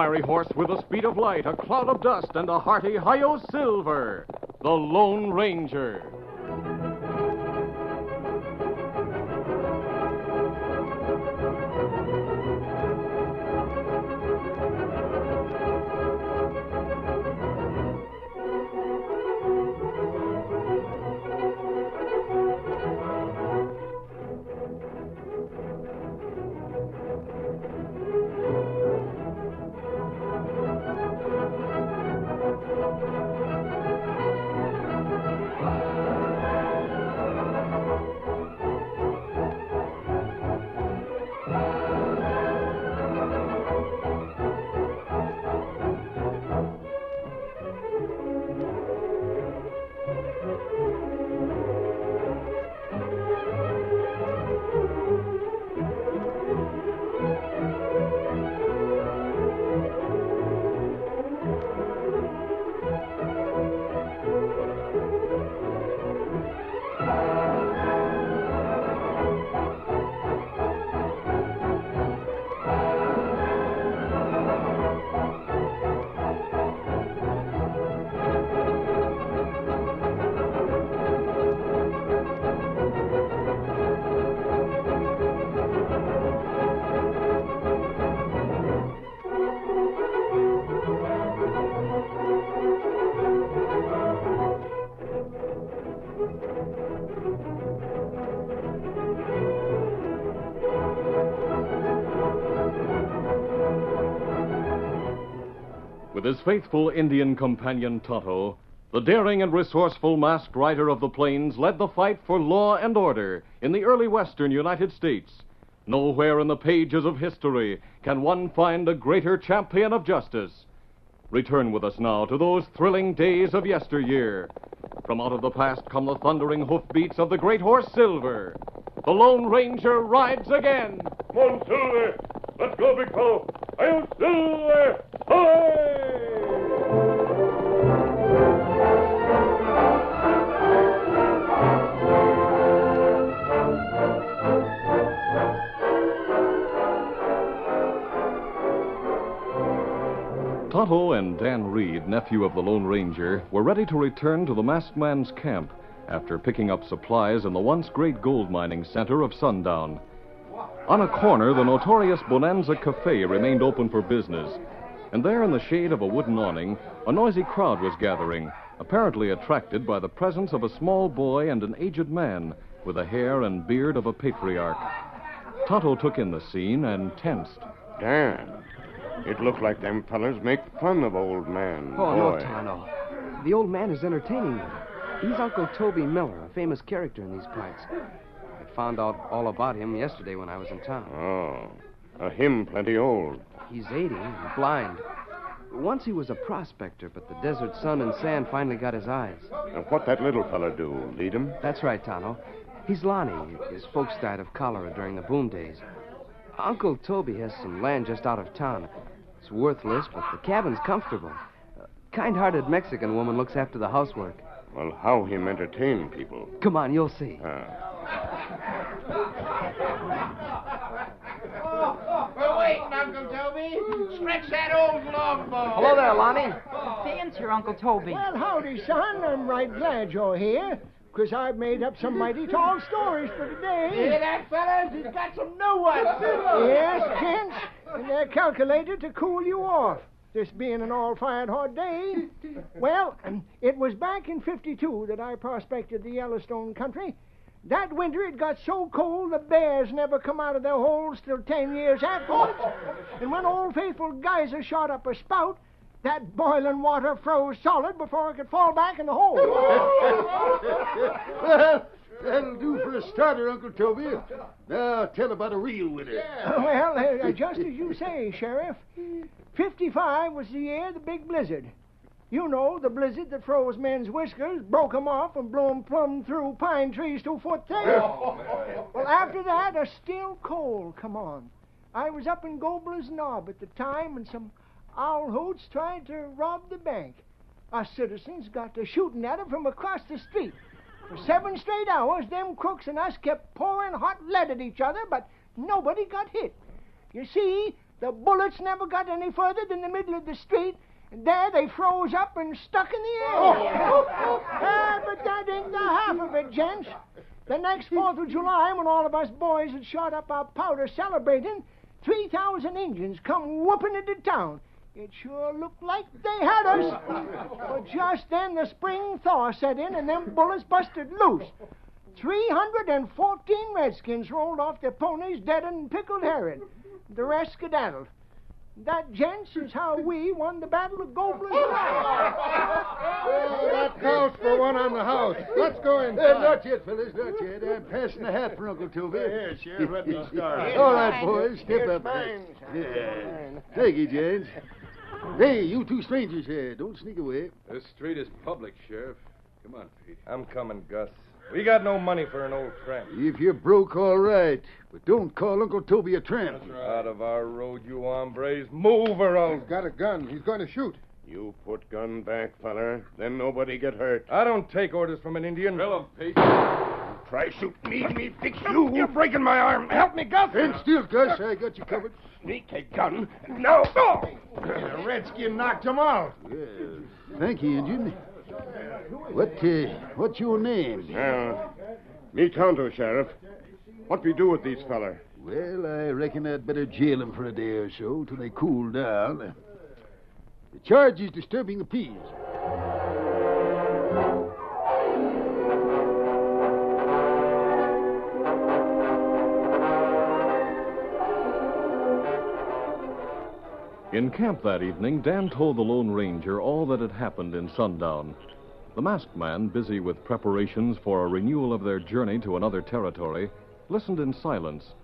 fiery horse with the speed of light, a cloud of dust, and a hearty hi-yo silver, the Lone Ranger. With his faithful Indian companion Tonto, the daring and resourceful masked rider of the plains led the fight for law and order in the early western United States. Nowhere in the pages of history can one find a greater champion of justice. Return with us now to those thrilling days of yesteryear. From out of the past come the thundering hoofbeats of the great horse Silver. The Lone Ranger rides again. Come on, Silver. Let's go, big fellow. I'll Silver. Hi! Tonto and Dan Reed, nephew of the Lone Ranger, were ready to return to the masked man's camp after picking up supplies in the once great gold mining center of Sundown. On a corner, the notorious Bonanza Cafe remained open for business, and there in the shade of a wooden awning, a noisy crowd was gathering, apparently attracted by the presence of a small boy and an aged man with the hair and beard of a patriarch. Tonto took in the scene and tensed. Dan, it looked like them fellers make fun of old man. Oh, boy. no, Tonto. The old man is entertaining them. He's Uncle Toby Miller, a famous character in these parts. I found out all about him yesterday when I was in town. Oh, him plenty old. He's 80 and blind. Once he was a prospector, but the desert sun and sand finally got his eyes. And what that little fella do? Lead him? That's right, Tonto. He's Lonnie. His folks died of cholera during the boom days. Uncle Toby has some land just out of town. It's worthless, but the cabin's comfortable. A kind-hearted Mexican woman looks after the housework. Well, how him entertain people? Come on, you'll see. We're waiting, Uncle Toby. Stretch that old longbow. Hello there, Lonnie. Dan's here, Uncle Toby. Well, howdy, son. I'm right glad you're here, because I've made up some mighty tall stories for today. Hear that, fellas? He's got some new ones. Yes, gents, and they're calculated to cool you off, this being an all-fired hot day. Well, it was back in '52 that I prospected the Yellowstone country. That winter it got so cold the bears never come out of their holes till 10 years afterwards. And when Old Faithful Geyser shot up a spout, that boiling water froze solid before it could fall back in the hole. Well, that'll do for a starter, Uncle Toby. Now tell about a real winter. Well, just as you say, Sheriff. '55 was the year of the big blizzard. You know, the blizzard that froze men's whiskers, broke 'em off, and blew 'em plumb through pine trees 2 foot thick. Well, after that, a still cold come on. I was up in Gobler's Knob at the time, and some owl hoots tried to rob the bank. Us citizens got to shooting at 'em from across the street. For 7 straight hours, them crooks and us kept pouring hot lead at each other, but nobody got hit. You see, The bullets never got any further than the middle of the street, and there they froze up and stuck in the air. But that ain't the half of it, gents. The next 4th of July, when all of us boys had shot up our powder celebrating, 3,000 Indians come whooping into town. It sure looked like they had us. But just then the spring thaw set in and them bullets busted loose. 314 Redskins rolled off their ponies dead and pickled herring. The rest skedaddled. That, gents, is how we won the Battle of Goblin's Flat. That calls for one on the house. Let's go in. Not yet, fellas, not yet. I'm passing the hat for Uncle Toby. Here, Sheriff, let me start. All right, boys, step up. Mine. Yeah. Thank you, gents. Hey, you two strangers here. Don't sneak away. This street is public, Sheriff. Come on, Pete. I'm coming, Gus. We got no money for an old tramp. If you're broke, all right. But don't call Uncle Toby a tramp. Out of our road, you hombres. Move or else. He's got a gun. He's going to shoot. You put gun back, feller. Then nobody get hurt. I don't take orders from an Indian. Kill him, Pete. Try shoot me fix you. You're breaking my arm. Help me, Gus. Stand still, Gus. I got you covered. Sneak a gun. No. Oh. The redskin knocked him out. Yeah. Thank you, Injun. What's your name? Me Tonto, Sheriff. What we do with these feller? Well, I reckon I'd better jail 'em for a day or so till they cool down. The charge is disturbing the peace. In camp that evening, Dan told the Lone Ranger all that had happened in Sundown. The masked man, busy with preparations for a renewal of their journey to another territory, listened in silence.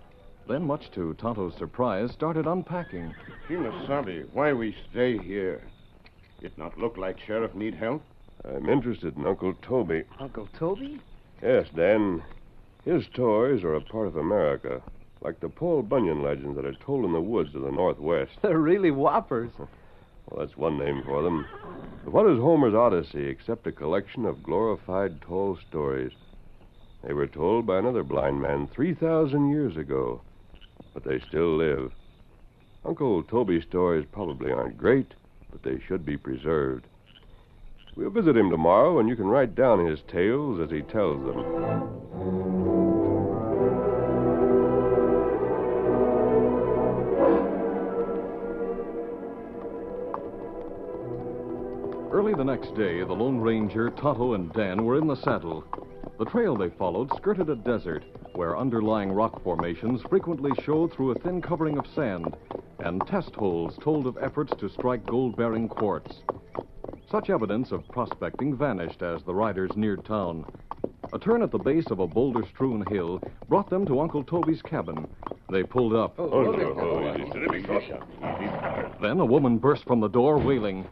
Then, much to Tonto's surprise, started unpacking. Kimasabi, why we stay here? It not look like Sheriff need help? I'm interested in Uncle Toby. Uncle Toby? Yes, Dan. His stories are a part of America, like the Paul Bunyan legends that are told in the woods of the Northwest. They're really whoppers. Well, that's one name for them. But what is Homer's Odyssey except a collection of glorified tall stories? They were told by another blind man 3,000 years ago, but they still live. Uncle Toby's stories probably aren't great, but they should be preserved. We'll visit him tomorrow, and you can write down his tales as he tells them. Early the next day, the Lone Ranger, Tonto, and Dan were in the saddle. The trail they followed skirted a desert where underlying rock formations frequently showed through a thin covering of sand, and test holes told of efforts to strike gold-bearing quartz. Such evidence of prospecting vanished as the riders neared town. A turn at the base of a boulder-strewn hill brought them to Uncle Toby's cabin. They pulled up. Then a woman burst from the door, wailing.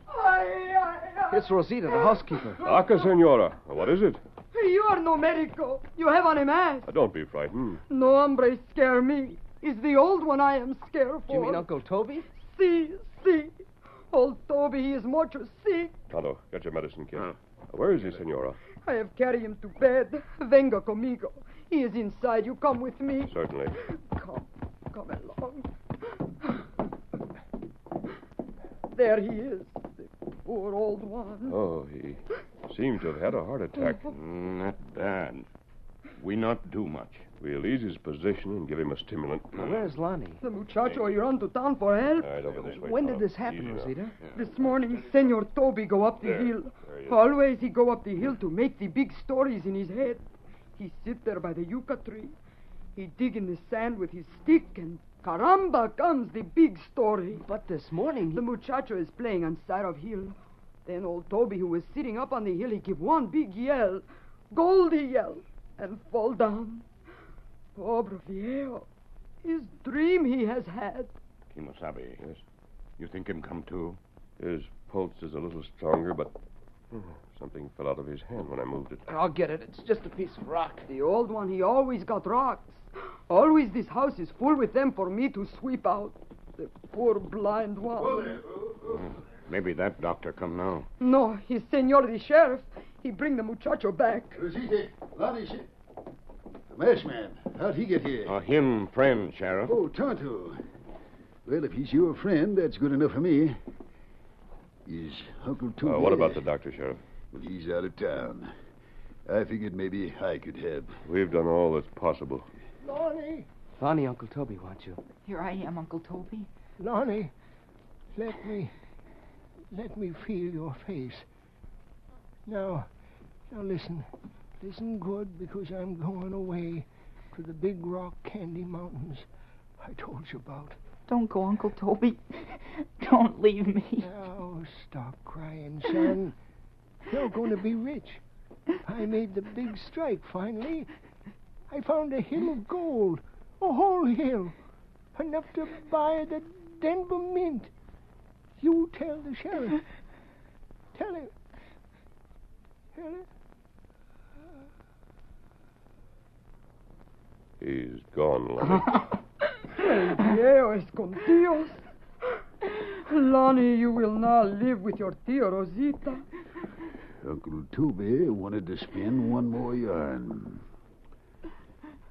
It's Rosita, the housekeeper. Aka, senora. What is it? You are no medico. You have on a mask. Don't be frightened. No hombre scare me. It's the old one I am scared for. You mean Uncle Toby? Si. Old Toby, he is much sick. Tonto, get your medicine, kid. Where is he, senora? I have carried him to bed. Venga conmigo. He is inside. You come with me. Certainly. Come along. There he is. The poor old one. Oh, he seems to have had a heart attack. Not bad. We not do much. We'll ease his position and give him a stimulant. Now, where's Lonnie? The muchacho, you run to town for help. All right, over this way. When did Tonto. this happen, Easy now. Rosita? This morning, Senor Toby go up the hill. There he is. Always he go up the hill to make the big stories in his head. He sit there by the yucca tree. He dig in the sand with his stick, and caramba comes the big story. But this morning... The muchacho is playing on side of hill. Then old Toby, who was sitting up on the hill, he give one big yell, Goldie yell, and fall down. Pobre viejo. His dream he has had. Kimasabi. Yes? You think him come to? His pulse is a little stronger, but something fell out of his hand when I moved it. I'll get it. It's just a piece of rock. The old one, he always got rocks. Always this house is full with them for me to sweep out. The poor blind one. Maybe that doctor come now. No, he's Senor the Sheriff. He bring the muchacho back. Rosita, Lonnie, the masked man. How'd he get here? Him friend, Sheriff. Oh, Tonto. Well, if he's your friend, that's good enough for me. Is Uncle Toby... What about the doctor, Sheriff? Well, he's out of town. I figured maybe I could have... We've done all that's possible. Lonnie, Lonnie, Uncle Toby wants you. Here I am, Uncle Toby. Lonnie, let me feel your face. Now listen good, because I'm going away to the Big Rock Candy Mountains I told you about. Don't go, Uncle Toby. Don't leave me. Now, stop crying, son. You're going to be rich. I made the big strike finally. I found a hill of gold, a whole hill, enough to buy the Denver Mint. You tell the sheriff. Tell him. Tell him. He's gone, Lonnie. El viejo es con Dios. Lonnie, you will now live with your tia Rosita. Uncle Toby wanted to spin one more yarn.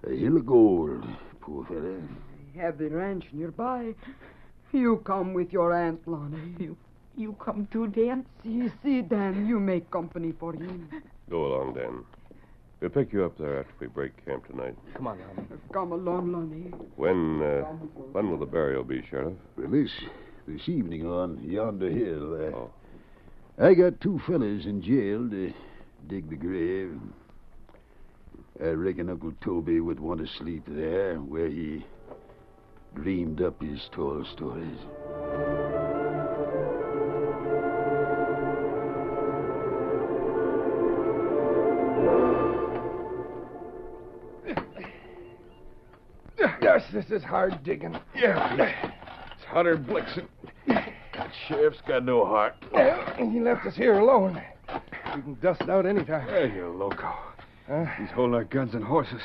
A hill of gold, poor fella. We have the ranch nearby. You come with your aunt, Lonnie. You come too, Dan? See, Dan, you make company for him. Go along, Dan. We'll pick you up there after we break camp tonight. Come on, Lonnie. Come along, Lonnie. When will the burial be, Sheriff? Well, this evening on yonder hill. I got 2 fellas in jail to dig the grave. I reckon Uncle Toby would want to sleep there, where he dreamed up his tall stories. Yes, this is hard digging. Yeah. It's Hunter Blixen. That sheriff's got no heart. He left us here alone. We can dust out any time. Hey, you loco. He's holding our guns and horses.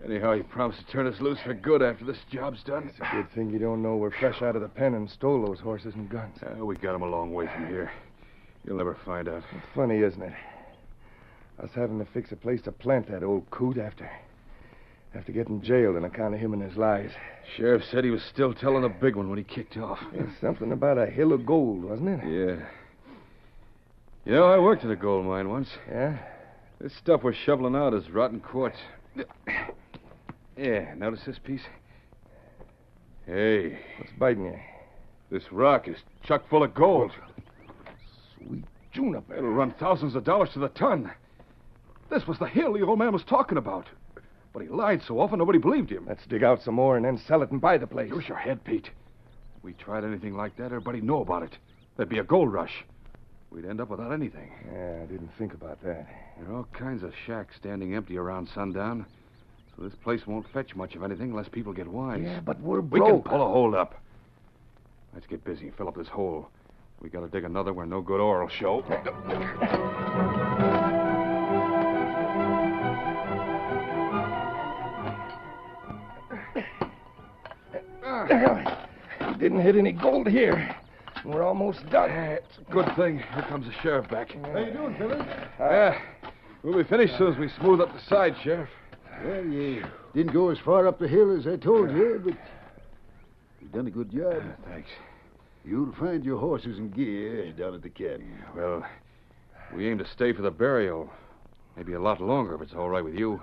Anyhow, he promised to turn us loose for good after this job's done. It's a good thing you don't know we're fresh out of the pen and stole those horses and guns. We got him a long way from here. You'll never find out. It's funny, isn't it? Us having to fix a place to plant that old coot after getting jailed on account of him and his lies. Sheriff said he was still telling a big one when he kicked off. There's something about a hill of gold, wasn't it? Yeah. You know, I worked at a gold mine once. Yeah? This stuff we're shoveling out is rotten quartz. Yeah, notice this piece? Hey. What's biting you? This rock is chock full of gold. Sweet juniper. It'll run thousands of dollars to the ton. This was the hill the old man was talking about. But he lied so often nobody believed him. Let's dig out some more and then sell it and buy the place. Use your head, Pete. If we tried anything like that, everybody'd know about it. There'd be a gold rush. We'd end up without anything. Yeah, I didn't think about that. There are all kinds of shacks standing empty around sundown. So this place won't fetch much of anything unless people get wise. Yeah, but we're We broke. can pull a hole up. Let's get busy and fill up this hole. We gotta dig another where no good ore will show. We didn't hit any gold here. We're almost done. It's a good thing. Here comes the sheriff back. How you doing, fellas? We'll be finished soon as we smooth up the side, Sheriff. Well, you didn't go as far up the hill as I told you, but you've done a good job. Thanks. You'll find your horses and gear down at the cabin. Well, we aim to stay for the burial. Maybe a lot longer if it's all right with you.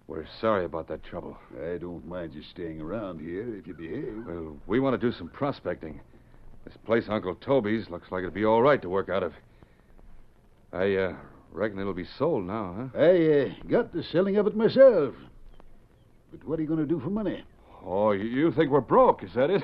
We're sorry about that trouble. I don't mind you staying around here if you behave. Well, we want to do some prospecting. This place, Uncle Toby's, looks like it'd be all right to work out of. I reckon it'll be sold now, huh? I got the selling of it myself. But what are you going to do for money? Oh, you think we're broke, is that it?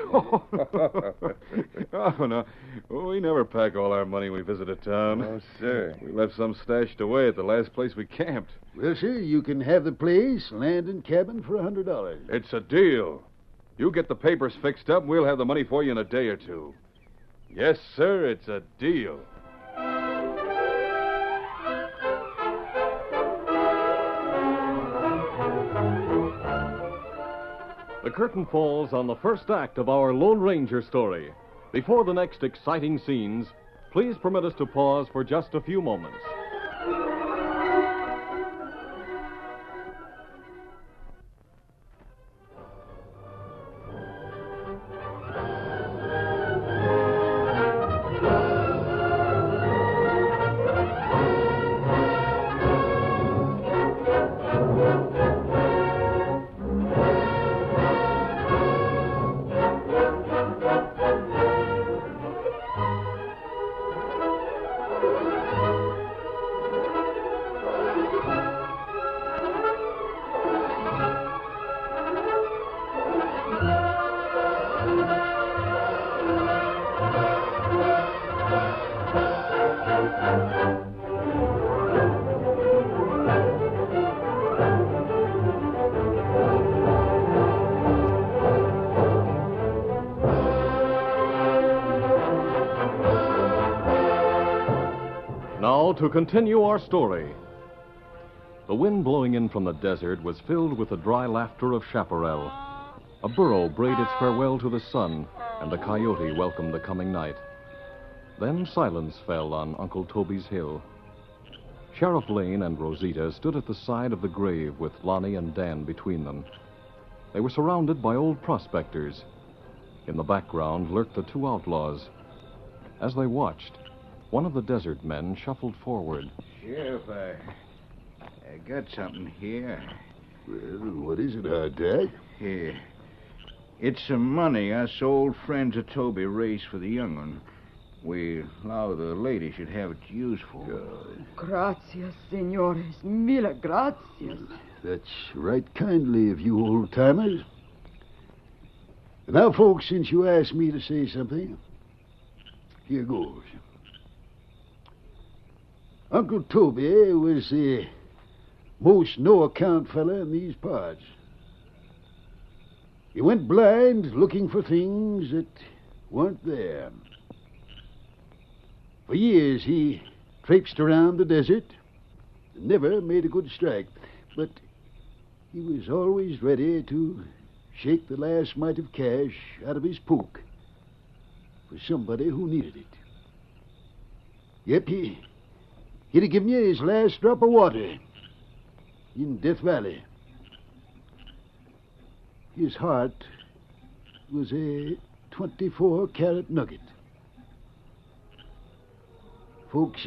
Oh, no. We never pack all our money when we visit a town. No, sir. We left some stashed away at the last place we camped. Well, sir, you can have the place, land and cabin for $100. It's a deal. You get the papers fixed up, and we'll have the money for you in a day or two. Yes, sir, it's a deal. The curtain falls on the first act of our Lone Ranger story. Before the next exciting scenes, please permit us to pause for just a few moments. now to continue our story. The wind blowing in from the desert was filled with the dry laughter of chaparral. A burro brayed its farewell to the sun, and a coyote welcomed the coming night. Then silence fell on Uncle Toby's hill. Sheriff Lane and Rosita stood at the side of the grave with Lonnie and Dan between them. They were surrounded by old prospectors. In the background lurked the two outlaws. As they watched, one of the desert men shuffled forward. Sheriff, I got something here. Well, what is it, Hardtack? Here. It's some money us old friends of Toby raised for the young one. We allow the lady should have it to use for. Gracias, senores. Mille gracias. That's right kindly of you old-timers. Now, folks, since you asked me to say something, here goes. Uncle Toby was the most no-account fella in these parts. He went blind looking for things that weren't there. For years, he traipsed around the desert and never made a good strike. But he was always ready to shake the last mite of cash out of his poke for somebody who needed it. Yep, he'd have given you his last drop of water in Death Valley. His heart was a 24-carat nugget. Folks,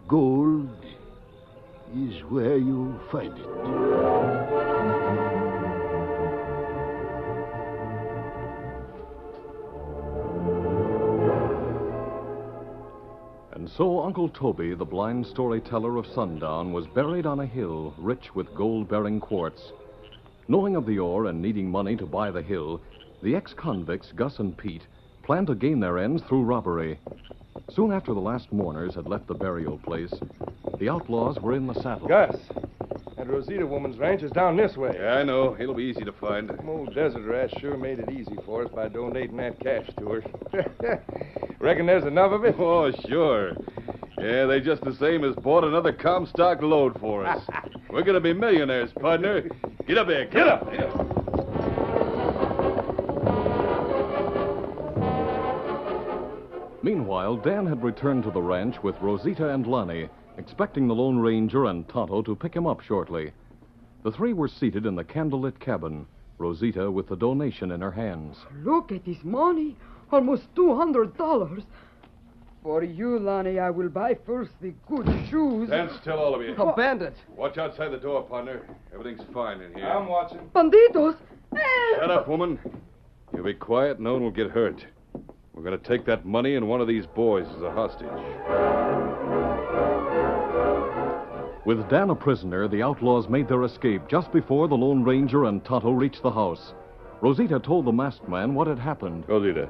gold is where you'll find it. And so Uncle Toby, the blind storyteller of Sundown, was buried on a hill rich with gold-bearing quartz. Knowing of the ore and needing money to buy the hill, the ex-convicts, Gus and Pete, planned to gain their ends through robbery. Soon after the last mourners had left the burial place, the outlaws were in the saddle. Gus, that Rosita woman's ranch is down this way. Yeah, I know. It'll be easy to find. Them old desert rats sure made it easy for us by donating that cash to her. Reckon there's enough of it? Oh, sure. Yeah, they just the same as bought another Comstock load for us. We're going to be millionaires, partner. Get up here. Get up. Get up. Meanwhile, Dan had returned to the ranch with Rosita and Lonnie, expecting the Lone Ranger and Tonto to pick him up shortly. The three were seated in the candlelit cabin, Rosita with the donation in her hands. Look at this money. Almost $200. For you, Lonnie, I will buy first the good shoes. Stand still, all of you. A bandit. Watch outside the door, partner. Everything's fine in here. I'm watching. Banditos! Shut up, woman. You be quiet. No one will get hurt. We're going to take that money and one of these boys as a hostage. With Dan a prisoner, the outlaws made their escape just before the Lone Ranger and Tonto reached the house. Rosita told the masked man what had happened. Rosita,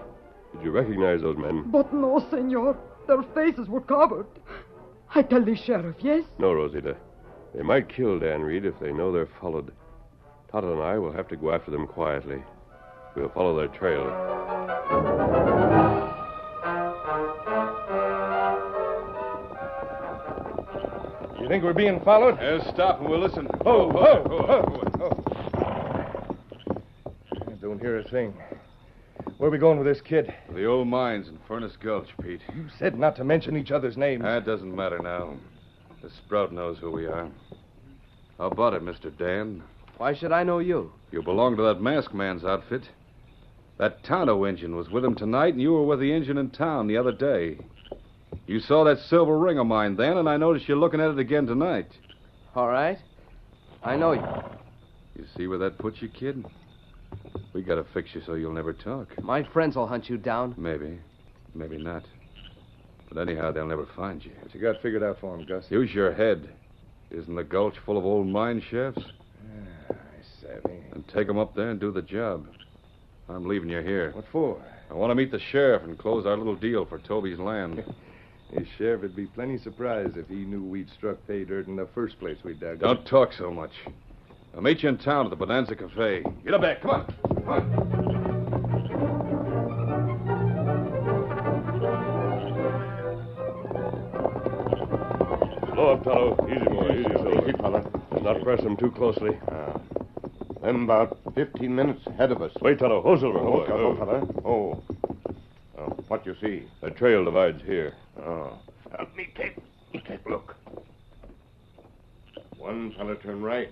did you recognize those men? But no, senor. Their faces were covered. I tell the sheriff, yes? No, Rosita. They might kill Dan Reed if they know they're followed. Tonto and I will have to go after them quietly. We'll follow their trail. You think we're being followed? Stop and we'll listen. I don't hear a thing. Where are we going with this kid? The old mines in Furnace Gulch, Pete. You said not to mention each other's names. That doesn't matter now. The Sprout knows who we are. How about it, Mr. Dan? Why should I know you? You belong to that masked man's outfit. That Tonto engine was with him tonight, and you were with the engine in town the other day. You saw that silver ring of mine then, and I noticed you're looking at it again tonight. All right. I know you. You see where that puts you, kid? We gotta fix you so you'll never talk. My friends will hunt you down. Maybe. Maybe not. But anyhow, they'll never find you. What you got figured out for him, Gus? Use your head. Isn't the gulch full of old mine shafts? I savvy. And take them up there and do the job. I'm leaving you here. What for? I want to meet the sheriff and close our little deal for Toby's land. The sheriff would be plenty surprised if he knew we'd struck pay dirt in the first place we dug. Don't talk so much. I'll meet you in town at the Bonanza Cafe. Get up there. Come on. Come on. Tonto. Easy, boy. Easy, Silver. Easy, fella. Not press him too closely. Them about 15 minutes ahead of us. Wait, Tonto. Ho, Silver. Oh, careful, fella. Oh. What you see? The trail divides here. Oh. Let me take a look. One fella turn right.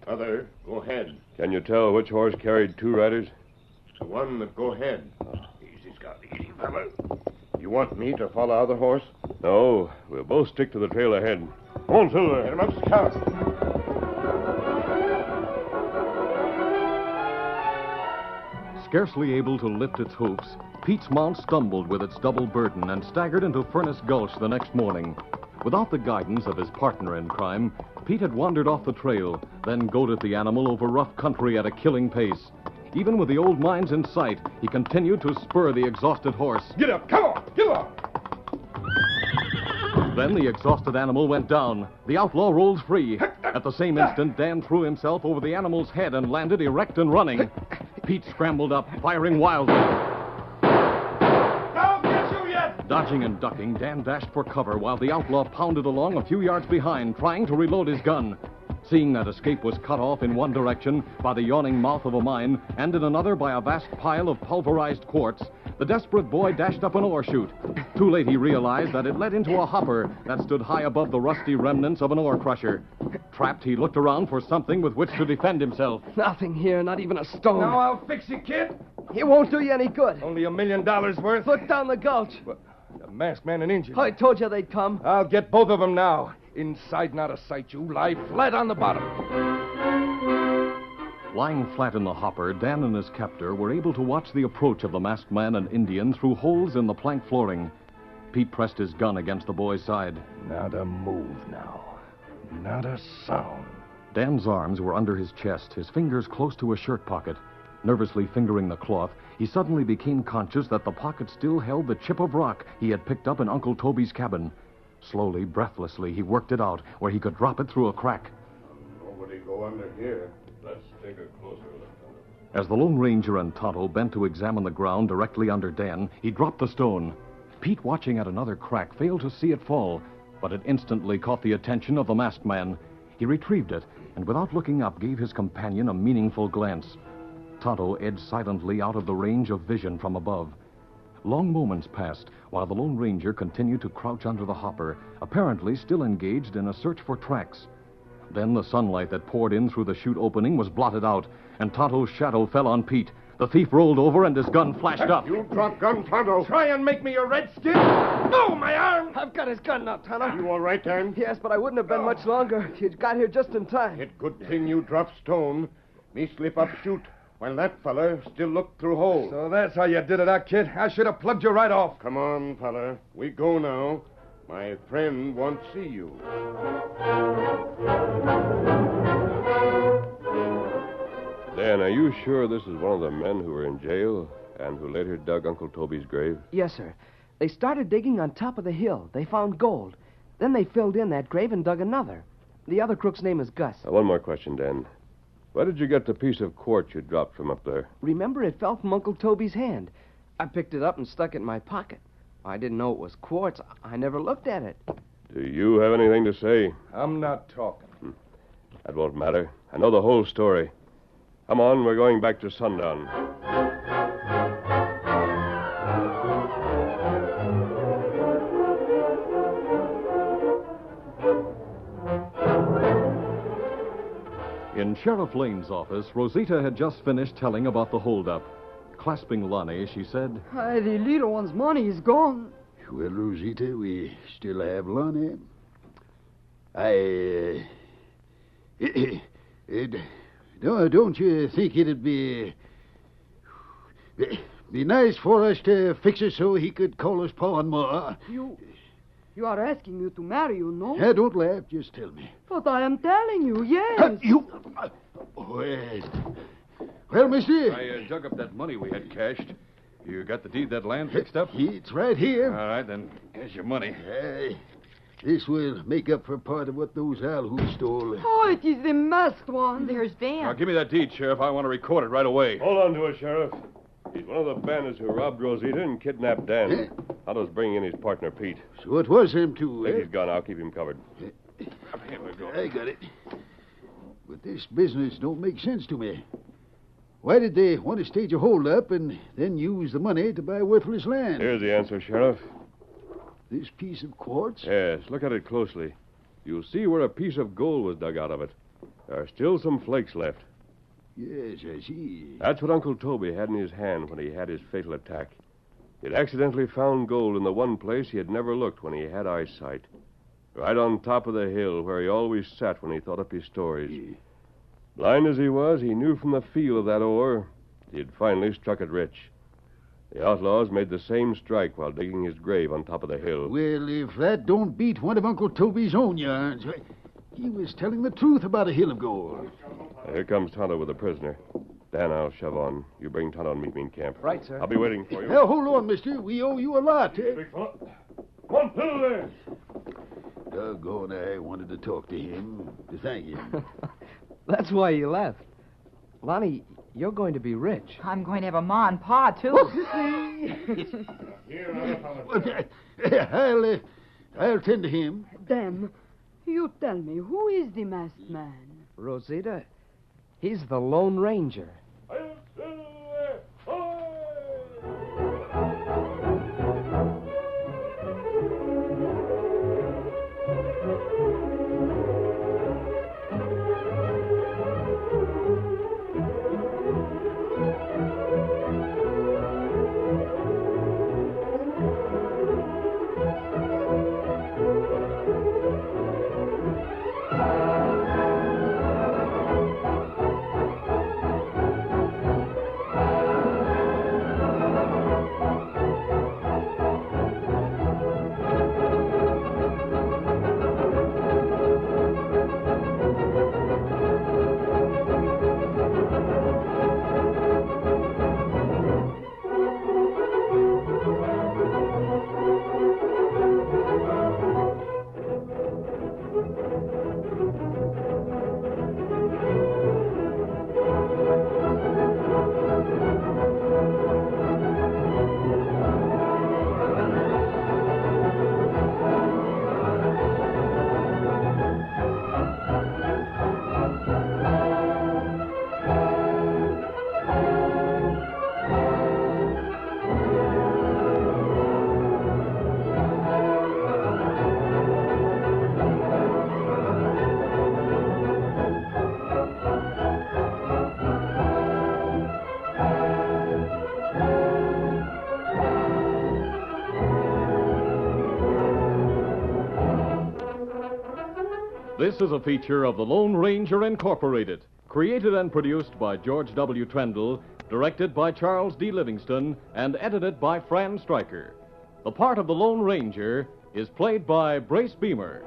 Other go ahead. Can you tell which horse carried two riders? The one that go ahead. Easy, Scott. Easy, fella. You want me to follow other horse? No. We'll both stick to the trail ahead. Come on, Silver. Get him up, Scout. Scarcely able to lift its hoofs, Pete's mount stumbled with its double burden and staggered into Furnace Gulch the next morning. Without the guidance of his partner in crime, Pete had wandered off the trail, then goaded the animal over rough country at a killing pace. Even with the old mines in sight, he continued to spur the exhausted horse. Get up! Come on! Get up! Then the exhausted animal went down. The outlaw rolled free. At the same instant, Dan threw himself over the animal's head and landed erect and running. Pete scrambled up, firing wildly. I'll get you yet! Dodging and ducking, Dan dashed for cover while the outlaw pounded along a few yards behind, trying to reload his gun. Seeing that escape was cut off in one direction by the yawning mouth of a mine and in another by a vast pile of pulverized quartz, the desperate boy dashed up an ore chute. Too late he realized that it led into a hopper that stood high above the rusty remnants of an ore crusher. Trapped, he looked around for something with which to defend himself. Nothing here, not even a stone. Now I'll fix you, kid. It won't do you any good. Only $1 million worth. Look down the gulch. What? The masked man and Indian. I told you they'd come. I'll get both of them now. Inside and out of sight, you lie flat on the bottom. Lying flat in the hopper, Dan and his captor were able to watch the approach of the masked man and Indian through holes in the plank flooring. Pete pressed his gun against the boy's side. Not a move now. Not a sound. Dan's arms were under his chest, his fingers close to his shirt pocket. Nervously fingering the cloth, he suddenly became conscious that the pocket still held the chip of rock he had picked up in Uncle Toby's cabin. Slowly, breathlessly, he worked it out where he could drop it through a crack. Nobody go under here. Let's take a closer look. As the Lone Ranger and Tonto bent to examine the ground directly under Dan, he dropped the stone. Pete, watching at another crack, failed to see it fall, but it instantly caught the attention of the masked man. He retrieved it, and without looking up, gave his companion a meaningful glance. Tonto edged silently out of the range of vision from above. Long moments passed while the Lone Ranger continued to crouch under the hopper, apparently still engaged in a search for tracks. Then the sunlight that poured in through the chute opening was blotted out, and Tonto's shadow fell on Pete. The thief rolled over and his gun flashed up. You drop gun, Tonto. Try and make me a redskin? No, my arm! I've got his gun now, Tonto. You all right, Dan? Yes, but I wouldn't have been much longer. You got here just in time. It good thing you drop stone. Me slip up shoot. While that fella still looked through hole. So that's how you did it, huh, kid? I should have plugged you right off. Come on, fella. We go now. My friend won't see you. Dan, are you sure this is one of the men who were in jail and who later dug Uncle Toby's grave? Yes, sir. They started digging on top of the hill. They found gold. Then they filled in that grave and dug another. The other crook's name is Gus. One more question, Dan. Where did you get the piece of quartz you dropped from up there? Remember, it fell from Uncle Toby's hand. I picked it up and stuck it in my pocket. I didn't know it was quartz. I never looked at it. Do you have anything to say? I'm not talking. That won't matter. I know the whole story. Come on, we're going back to sundown. In Sheriff Lane's office, Rosita had just finished telling about the holdup. Clasping Lonnie, she said, The little one's money is gone. Well, Rosita, we still have Lonnie. Don't you think it'd be nice for us to fix it so he could call us Pa and Ma? You are asking me to marry you, no? Don't laugh. Just tell me. But I am telling you, yes. Well, mister. I dug up that money we had cashed. You got the deed that land fixed up? It's right here. All right, then here's your money. This will make up for part of what those Alhoos stole. Oh, it is the masked one. There's Van. Now, give me that deed, Sheriff. I want to record it right away. Hold on to it, Sheriff. He's one of the bandits who robbed Rosita and kidnapped Dan. Tonto's bringing in his partner, Pete. So it was him, too, Take his gun. I'll keep him covered. I got it. But this business don't make sense to me. Why did they want to stage a holdup and then use the money to buy worthless land? Here's the answer, Sheriff. This piece of quartz? Yes, look at it closely. You'll see where a piece of gold was dug out of it. There are still some flakes left. Yes, I see. That's what Uncle Toby had in his hand when he had his fatal attack. He'd accidentally found gold in the one place he had never looked when he had eyesight. Right on top of the hill where he always sat when he thought up his stories. Blind as he was, he knew from the feel of that ore he had finally struck it rich. The outlaws made the same strike while digging his grave on top of the hill. Well, if that don't beat one of Uncle Toby's own yarns, he was telling the truth about a hill of gold. Here comes Tonto with a prisoner. Dan, I'll shove on. You bring Tonto and meet me in camp. Right, sir. I'll be waiting for you. Now, hold on, mister. We owe you a lot. Big fella. Come on, there. Doggone, I wanted to talk to him, to thank him. That's why you left. Lonnie, you're going to be rich. I'm going to have a ma and pa, too. I'll tend to him. Dan, you tell me, who is the masked man? Rosita, he's the Lone Ranger. This is a feature of the Lone Ranger Incorporated, created and produced by George W. Trendle, directed by Charles D. Livingston, and edited by Fran Stryker. The part of the Lone Ranger is played by Brace Beamer.